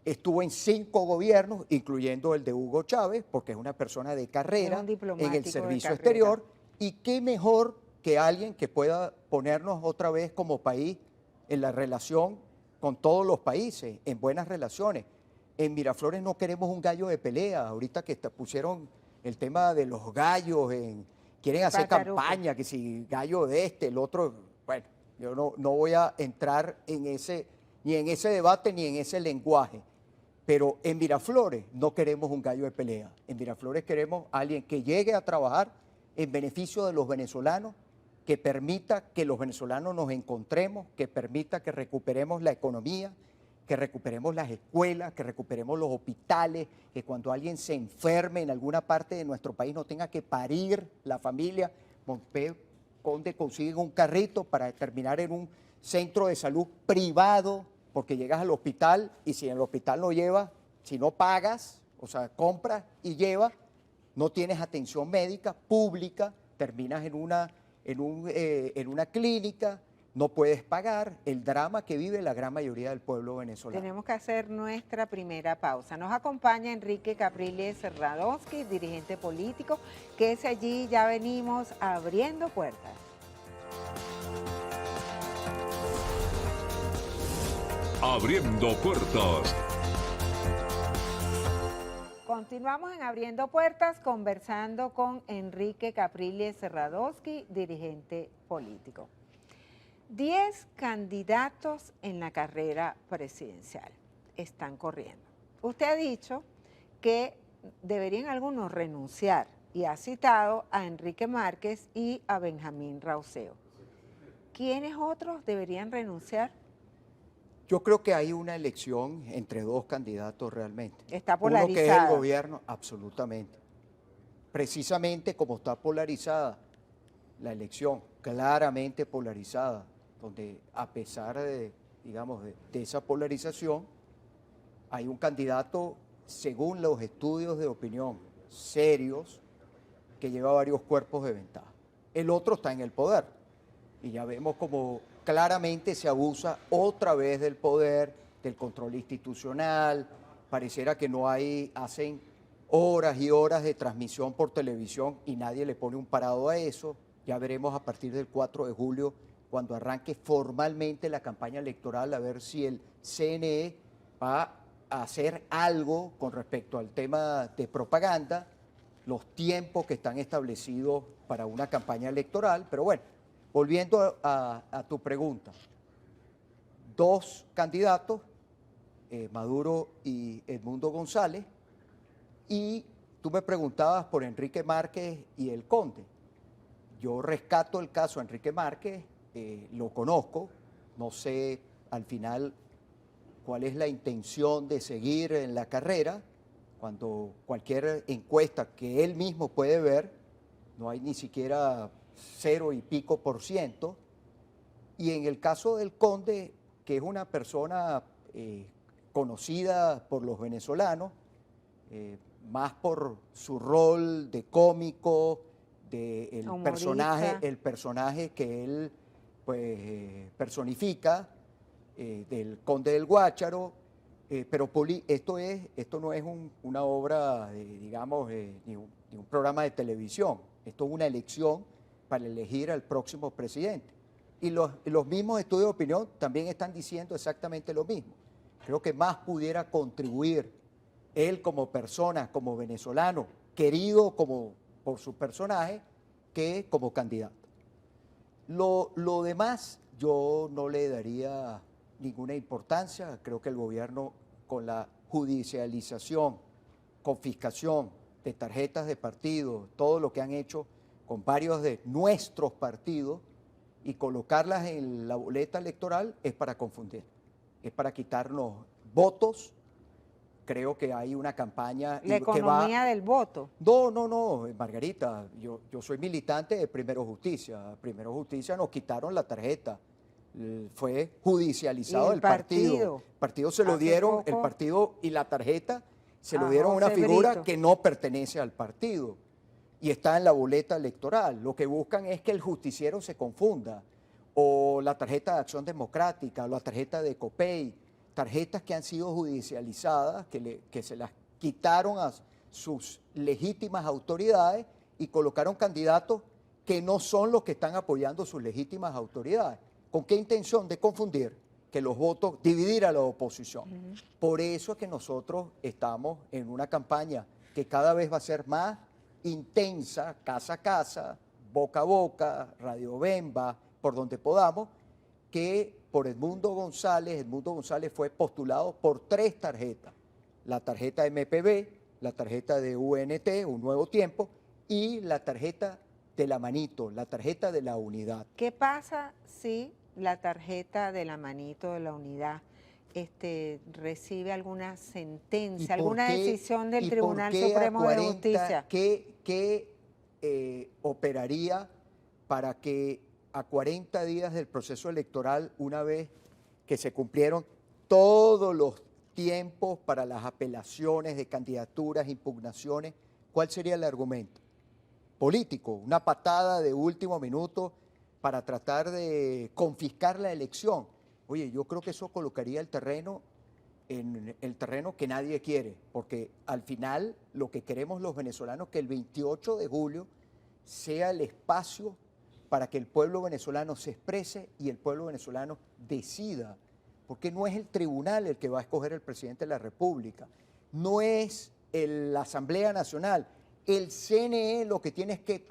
estuvo en 5 gobiernos, incluyendo el de Hugo Chávez, porque es una persona de carrera en el servicio exterior, y qué mejor que alguien que pueda ponernos otra vez como país en la relación con todos los países, en buenas relaciones. En Miraflores no queremos un gallo de pelea, ahorita que pusieron el tema de los gallos, quieren hacer campaña, que si gallo de este, el otro, bueno, yo no voy a entrar ni en ese debate ni en ese lenguaje, pero en Miraflores no queremos un gallo de pelea. En Miraflores queremos a alguien que llegue a trabajar en beneficio de los venezolanos, que permita que los venezolanos nos encontremos, que permita que recuperemos la economía, que recuperemos las escuelas, que recuperemos los hospitales, que cuando alguien se enferme en alguna parte de nuestro país no tenga que parir la familia, donde consiguen un carrito para terminar en un centro de salud privado, porque llegas al hospital y si en el hospital no llevas, si no pagas, o sea, compras y llevas, no tienes atención médica pública, terminas en una clínica, no puedes pagar, el drama que vive la gran mayoría del pueblo venezolano. Tenemos que hacer nuestra primera pausa. Nos acompaña Enrique Capriles Radonsky, dirigente político, que es allí, ya venimos abriendo puertas. Abriendo puertas. Continuamos en Abriendo Puertas conversando con Enrique Capriles Radonsky, dirigente político. 10 candidatos en la carrera presidencial están corriendo. Usted ha dicho que deberían algunos renunciar y ha citado a Enrique Márquez y a Benjamín Rauseo. ¿Quiénes otros deberían renunciar? Yo creo que hay una elección entre 2 candidatos realmente. Está polarizada. Uno que es el gobierno, absolutamente. Precisamente como está polarizada la elección, claramente polarizada, donde a pesar de esa polarización, hay un candidato, según los estudios de opinión serios, que lleva varios cuerpos de ventaja. El otro está en el poder. Y ya vemos como claramente se abusa otra vez del poder, del control institucional. Pareciera que hacen horas y horas de transmisión por televisión y nadie le pone un parado a eso. Ya veremos a partir del 4 de julio, cuando arranque formalmente la campaña electoral, a ver si el CNE va a hacer algo con respecto al tema de propaganda, los tiempos que están establecidos para una campaña electoral. Pero bueno, volviendo a tu pregunta, 2 candidatos, Maduro y Edmundo González, y tú me preguntabas por Enrique Márquez y el Conde. Yo rescato el caso de Enrique Márquez, lo conozco, no sé al final cuál es la intención de seguir en la carrera, cuando cualquier encuesta que él mismo puede ver, no hay ni siquiera 0 y pico %. Y en el caso del Conde, que es una persona conocida por los venezolanos, más por su rol de cómico, el personaje que él pues, personifica, del Conde del Guácharo, pero esto no es una obra, digamos, ni un programa de televisión, esto es una elección para elegir al próximo presidente. Y los mismos estudios de opinión también están diciendo exactamente lo mismo. Creo que más pudiera contribuir él como persona, como venezolano, querido por su personaje, que como candidato. Lo demás yo no le daría ninguna importancia. Creo que el gobierno, con la judicialización, confiscación de tarjetas de partido, todo lo que han hecho con varios de nuestros partidos, y colocarlas en la boleta electoral, es para confundir, es para quitarnos votos. Creo que hay una campaña... La economía del voto. No, Margarita, yo soy militante de Primero Justicia. Primero Justicia nos quitaron la tarjeta, fue judicializado el partido. El partido se lo dieron, el partido y la tarjeta se lo dieron a una figura que no pertenece al partido y está en la boleta electoral. Lo que buscan es que el justiciero se confunda, o la tarjeta de Acción Democrática, o la tarjeta de Copey, tarjetas que han sido judicializadas, que se las quitaron a sus legítimas autoridades y colocaron candidatos que no son los que están apoyando sus legítimas autoridades. ¿Con qué intención? De confundir, que los votos, dividir a la oposición. Por eso es que nosotros estamos en una campaña que cada vez va a ser más intensa, casa a casa, boca a boca, Radio Bemba, por donde podamos, que por Edmundo González. Edmundo González fue postulado por 3 tarjetas: la tarjeta MPB, la tarjeta de UNT, Un Nuevo Tiempo, y la tarjeta de la manito, la tarjeta de la unidad. ¿Qué pasa si la tarjeta de la manito de la unidad recibe alguna sentencia, alguna decisión del Tribunal Supremo de Justicia? ¿Qué operaría para que a 40 días del proceso electoral, una vez que se cumplieron todos los tiempos para las apelaciones de candidaturas, impugnaciones, cuál sería el argumento? Político, una patada de último minuto para tratar de confiscar la elección. Oye, yo creo que eso colocaría el terreno en el terreno que nadie quiere, porque al final lo que queremos los venezolanos es que el 28 de julio sea el espacio para que el pueblo venezolano se exprese y el pueblo venezolano decida, porque no es el tribunal el que va a escoger el presidente de la República, no es la Asamblea Nacional, el CNE lo que tiene es que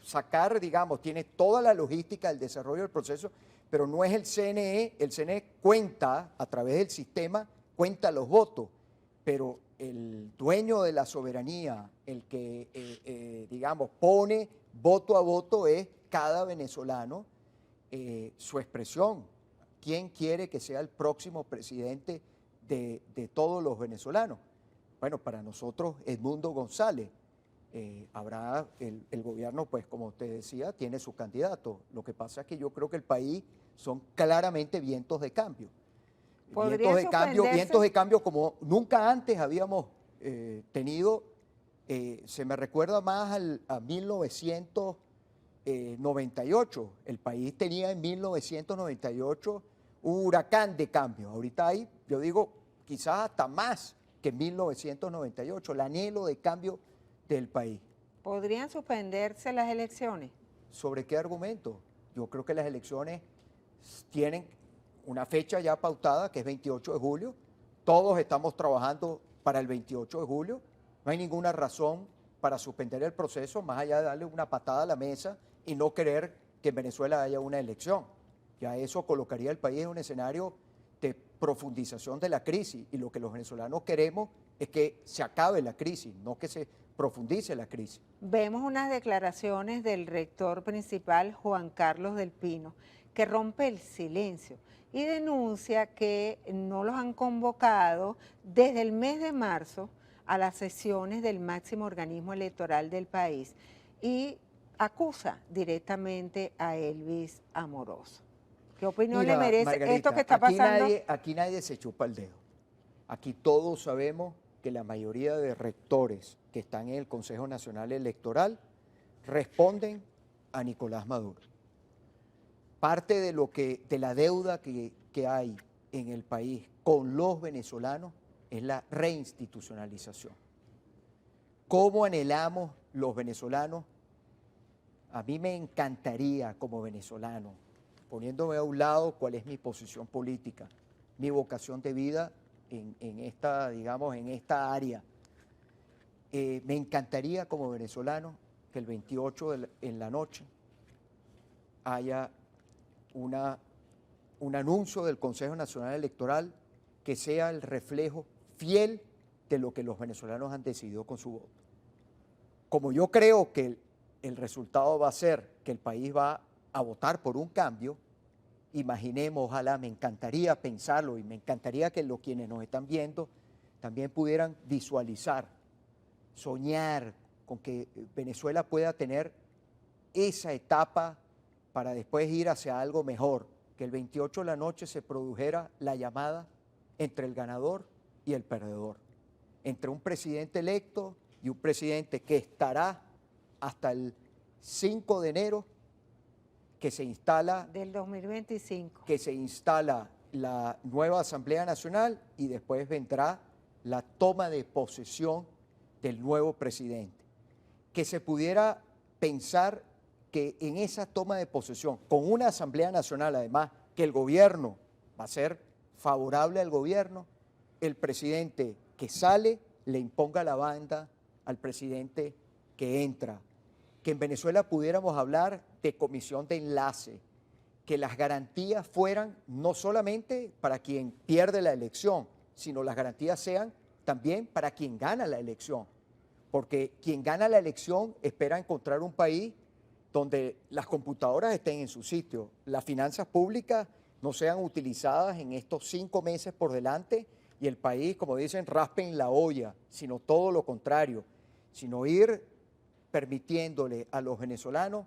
sacar, digamos, tiene toda la logística del desarrollo del proceso, pero no es el CNE cuenta a través del sistema, cuenta los votos, pero el dueño de la soberanía, el que, digamos, pone voto a voto es cada venezolano, su expresión. ¿Quién quiere que sea el próximo presidente de todos los venezolanos? Bueno, para nosotros, Edmundo González. Habrá el gobierno, pues como usted decía, tiene su candidato. Lo que pasa es que yo creo que el país son claramente vientos de cambio. Vientos de cambio como nunca antes habíamos tenido. Se me recuerda más a 1998. El país tenía en 1998 un huracán de cambio. Ahorita hay, yo digo, quizás hasta más que en 1998, el anhelo de cambio del país. ¿Podrían suspenderse las elecciones? ¿Sobre qué argumento? Yo creo que las elecciones tienen una fecha ya pautada, que es 28 de julio. Todos estamos trabajando para el 28 de julio. No hay ninguna razón para suspender el proceso, más allá de darle una patada a la mesa y no querer que en Venezuela haya una elección. Ya eso colocaría al país en un escenario de profundización de la crisis, y lo que los venezolanos queremos es que se acabe la crisis, no que se profundice la crisis. Vemos unas declaraciones del rector principal, Juan Carlos del Pino, que rompe el silencio y denuncia que no los han convocado desde el mes de marzo a las sesiones del máximo organismo electoral del país y acusa directamente a Elvis Amoroso. ¿Qué opinión Mira, le merece Margarita, esto que está pasando? Aquí nadie se chupa el dedo. Aquí todos sabemos que la mayoría de rectores que están en el Consejo Nacional Electoral responden a Nicolás Maduro. Parte de la deuda que hay en el país con los venezolanos es la reinstitucionalización. ¿Cómo anhelamos los venezolanos? A mí me encantaría como venezolano, poniéndome a un lado cuál es mi posición política, mi vocación de vida en esta, digamos, en esta área. Me encantaría como venezolano que el 28 en la noche haya un anuncio del Consejo Nacional Electoral que sea el reflejo fiel de lo que los venezolanos han decidido con su voto. Como yo creo que el resultado va a ser que el país va a votar por un cambio, imaginemos, ojalá, me encantaría pensarlo y me encantaría que quienes nos están viendo también pudieran visualizar, soñar con que Venezuela pueda tener esa etapa para después ir hacia algo mejor, que el 28 de la noche se produjera la llamada entre el ganador y el perdedor, entre un presidente electo y un presidente que estará hasta el 5 de enero, que se instala del 2025. Que se instala la nueva Asamblea Nacional y después vendrá la toma de posesión del nuevo presidente. Que se pudiera pensar que en esa toma de posesión, con una Asamblea Nacional además, que el gobierno va a ser favorable al gobierno, el presidente que sale le imponga la banda al presidente que entra. Que en Venezuela pudiéramos hablar de comisión de enlace, que las garantías fueran no solamente para quien pierde la elección, sino las garantías sean también para quien gana la elección. Porque quien gana la elección espera encontrar un país donde las computadoras estén en su sitio, las finanzas públicas no sean utilizadas en estos 5 meses por delante y el país, como dicen, raspen la olla, sino todo lo contrario, sino ir permitiéndole a los venezolanos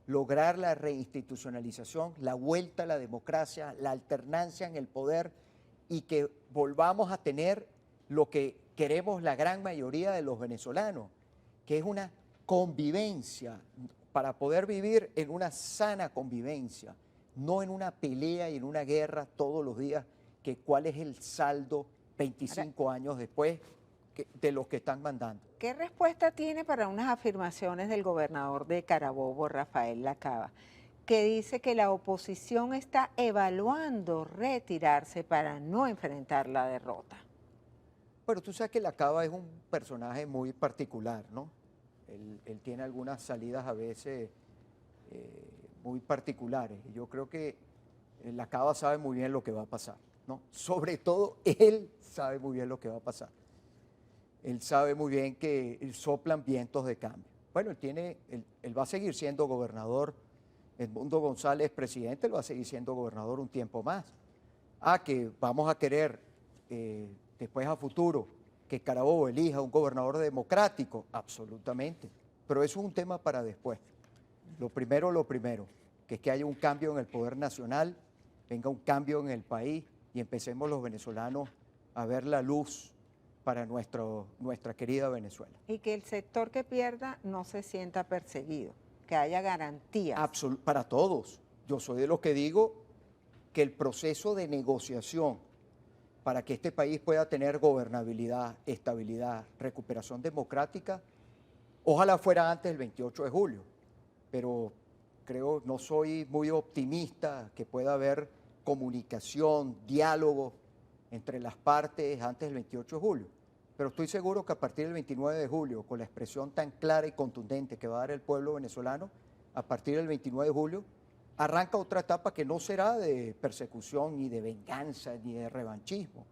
lograr la reinstitucionalización, la vuelta a la democracia, la alternancia en el poder y que volvamos a tener lo que queremos la gran mayoría de los venezolanos, que es una convivencia, para poder vivir en una sana convivencia, no en una pelea y en una guerra todos los días, que cuál es el saldo 25 años después de los que están mandando. ¿Qué respuesta tiene para unas afirmaciones del gobernador de Carabobo, Rafael Lacaba, que dice que la oposición está evaluando retirarse para no enfrentar la derrota? Pero tú sabes que Lacaba es un personaje muy particular, ¿no? Él tiene algunas salidas a veces muy particulares. Y yo creo que Lacaba sabe muy bien lo que va a pasar, ¿no? Sobre todo él sabe muy bien lo que va a pasar. Él sabe muy bien que soplan vientos de cambio. Bueno, él va a seguir siendo gobernador. Edmundo González, presidente, él va a seguir siendo gobernador un tiempo más. Que vamos a querer después a futuro que Carabobo elija un gobernador democrático, absolutamente. Pero eso es un tema para después. Lo primero, que es que haya un cambio en el poder nacional, venga un cambio en el país y empecemos los venezolanos a ver la luz para nuestra querida Venezuela. Y que el sector que pierda no se sienta perseguido, que haya garantías. Para todos. Yo soy de los que digo que el proceso de negociación para que este país pueda tener gobernabilidad, estabilidad, recuperación democrática, ojalá fuera antes del 28 de julio, pero no soy muy optimista que pueda haber comunicación, diálogo entre las partes antes del 28 de julio. Pero estoy seguro que a partir del 29 de julio, con la expresión tan clara y contundente que va a dar el pueblo venezolano, a partir del 29 de julio, arranca otra etapa que no será de persecución, ni de venganza, ni de revanchismo,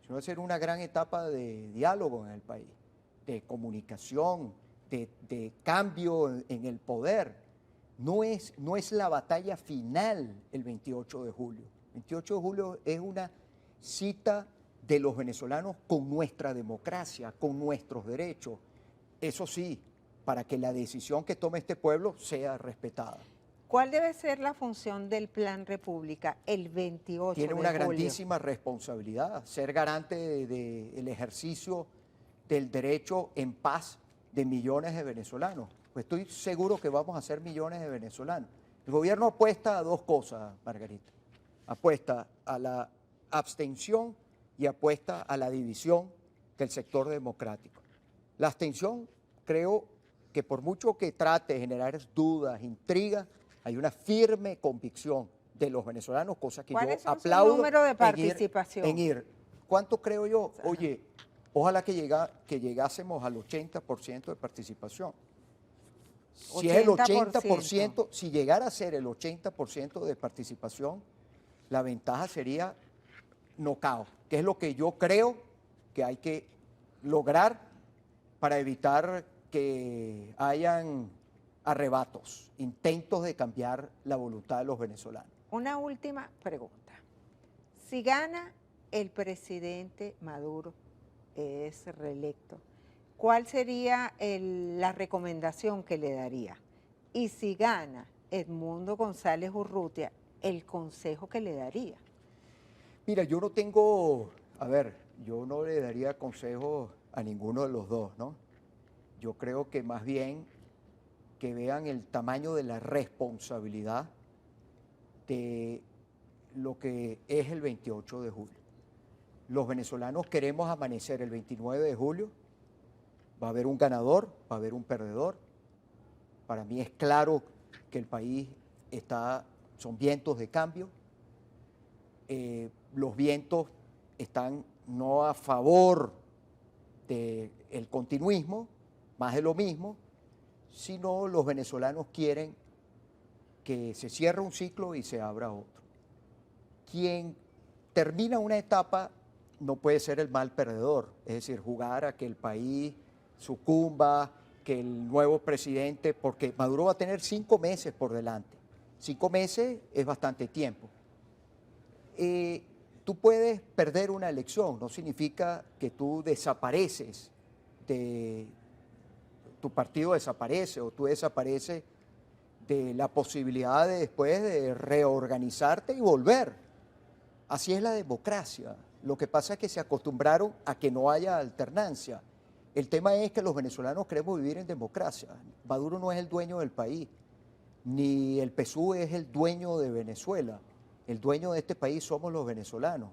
sino va a ser una gran etapa de diálogo en el país, de comunicación, de cambio en el poder. No es la batalla final el 28 de julio. 28 de julio es una cita de los venezolanos con nuestra democracia, con nuestros derechos. Eso sí, para que la decisión que tome este pueblo sea respetada. ¿Cuál debe ser la función del Plan República el 28 Tiene de una julio? grandísima responsabilidad, ser garante del ejercicio del derecho en paz de millones de venezolanos. Pues estoy seguro que vamos a ser millones de venezolanos. El gobierno apuesta a dos cosas, Margarita. Apuesta a la abstención y apuesta a la división del sector democrático. La abstención, creo que por mucho que trate de generar dudas, intrigas, hay una firme convicción de los venezolanos, cosa que yo aplaudo. ¿Cuál es su número de participación? ¿Cuánto creo yo? Oye, ojalá que llegásemos al 80% de participación. Si es el 80%, si llegara a ser el 80% de participación, la ventaja sería knockout, que es lo que yo creo que hay que lograr para evitar que hayan arrebatos, intentos de cambiar la voluntad de los venezolanos. Una última pregunta. Si gana el presidente Maduro, es reelecto, ¿cuál sería la recomendación que le daría? Y si gana Edmundo González Urrutia, el consejo que le daría. Mira, yo no le daría consejo a ninguno de los dos, ¿no? Yo creo que más bien que vean el tamaño de la responsabilidad de lo que es el 28 de julio. Los venezolanos queremos amanecer el 29 de julio, va a haber un ganador, va a haber un perdedor. Para mí es claro que el país son vientos de cambio. Los vientos están no a favor del continuismo, más de lo mismo, sino los venezolanos quieren que se cierre un ciclo y se abra otro. Quien termina una etapa no puede ser el mal perdedor, es decir, jugar a que el país sucumba, que el nuevo presidente, porque Maduro va a tener 5 meses por delante. 5 meses es bastante tiempo. Tú puedes perder una elección, no significa que tú desapareces, tu partido desaparece o tú desapareces de la posibilidad de después de reorganizarte y volver. Así es la democracia. Lo que pasa es que se acostumbraron a que no haya alternancia. El tema es que los venezolanos queremos vivir en democracia. Maduro no es el dueño del país, ni el PSUV es el dueño de Venezuela. El dueño de este país somos los venezolanos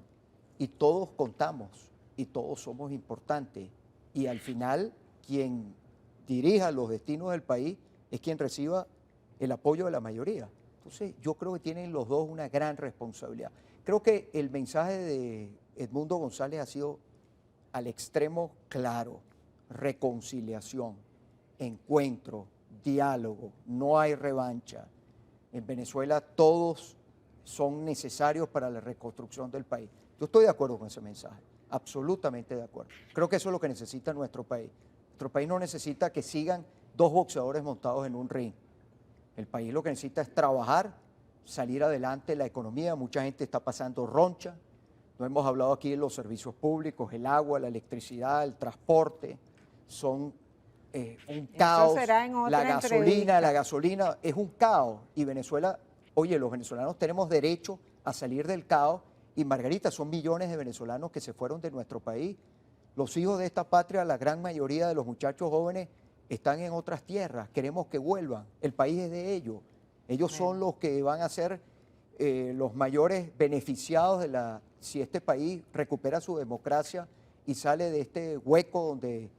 y todos contamos y todos somos importantes. Y al final, quien dirija los destinos del país es quien reciba el apoyo de la mayoría. Entonces, yo creo que tienen los dos una gran responsabilidad. Creo que el mensaje de Edmundo González ha sido al extremo claro: reconciliación, encuentro, diálogo, no hay revancha. En Venezuela todos son necesarios para la reconstrucción del país. Yo estoy de acuerdo con ese mensaje, absolutamente de acuerdo. Creo que eso es lo que necesita nuestro país. Nuestro país no necesita que sigan 2 boxeadores montados en un ring. El país lo que necesita es trabajar, salir adelante, la economía. Mucha gente está pasando roncha. No hemos hablado aquí de los servicios públicos, el agua, la electricidad, el transporte. Son un caos. Eso será en otra entrevista. La gasolina es un caos. Y Venezuela, oye, los venezolanos tenemos derecho a salir del caos. Y Margarita, son millones de venezolanos que se fueron de nuestro país. Los hijos de esta patria, la gran mayoría de los muchachos jóvenes están en otras tierras. Queremos que vuelvan. El país es de ellos. Ellos son los que van a ser los mayores beneficiados si este país recupera su democracia y sale de este hueco donde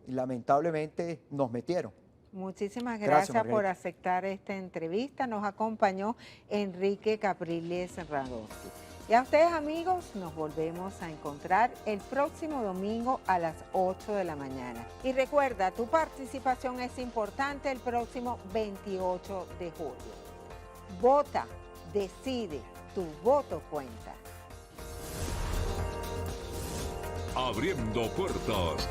lamentablemente nos metieron. Muchísimas gracias por aceptar esta entrevista. Nos acompañó Enrique Capriles Radowski. Y a ustedes, amigos, nos volvemos a encontrar el próximo domingo a las 8 de la mañana. Y recuerda, tu participación es importante el próximo 28 de julio. Vota, decide, tu voto cuenta. Abriendo puertas